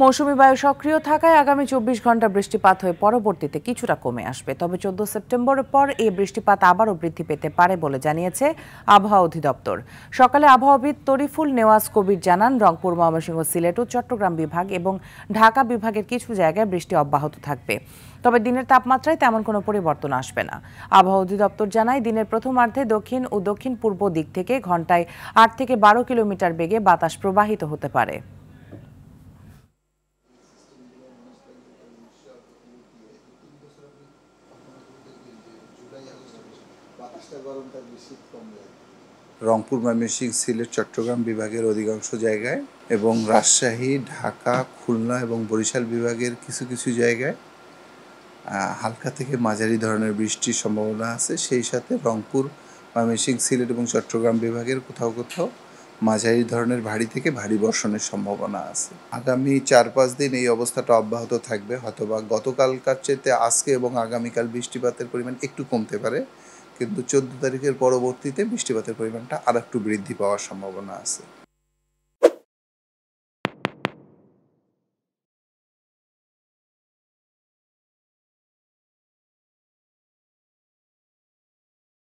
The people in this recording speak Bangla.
মৌসুমী বায়ু সক্রিয় থাকায় আগামী ২৪ ঘন্টা বৃষ্টিপাত হয়ে পরবর্তীতে কিছুটা কমে আসবে। তবে ১৪ সেপ্টেম্বরের পর এই বৃষ্টিপাত আবারও বৃদ্ধি পেতে পারে বলে জানিয়েছে আবহাওয়া অধিদপ্তর। সকালে আবহাওয়াবিদ তরিফুল নেওয়াজ কবির জানান, রংপুর, ময়মনসিংহ, সিলেট ও চট্টগ্রাম বিভাগ এবং ঢাকা বিভাগের কিছু জায়গায় বৃষ্টি অব্যাহত থাকবে। তবে দিনের তাপমাত্রায় তেমন কোনো পরিবর্তন আসবে না। আবহাওয়া অধিদপ্তর জানায়, দিনের প্রথমার্ধে দক্ষিণ ও দক্ষিণ পূর্ব দিক থেকে ঘন্টায় ৮ থেকে ১২ কিলোমিটার বেগে বাতাস প্রবাহিত হতে পারে। রংপুর, ময়মনসিংহ, সিলেট, চট্টগ্রাম বিভাগের অধিকাংশ জায়গায় এবং রাজশাহী, ঢাকা, খুলনা এবং বরিশাল বিভাগের কিছু কিছু জায়গায় হালকা থেকে মাঝারি ধরনের বৃষ্টির সম্ভাবনা আছে। সেই সাথে রংপুর, ময়মনসিংহ, সিলেট এবং চট্টগ্রাম বিভাগের কোথাও কোথাও মাঝারি ধরনের ভারী থেকে ভারী বর্ষণের সম্ভাবনা আছে। আগামী ৪-৫ দিন এই অবস্থাটা অব্যাহত থাকবে। হয়তোবা গতকালকার চাইতে আজকে এবং আগামীকাল বৃষ্টিপাতের পরিমাণ একটু কমতে পারে, কিন্তু ১৪ তারিখের পরবর্তীতে বৃষ্টিপাতের পরিমাণটা আরেকটু বৃদ্ধি পাওয়ার সম্ভাবনা আছে।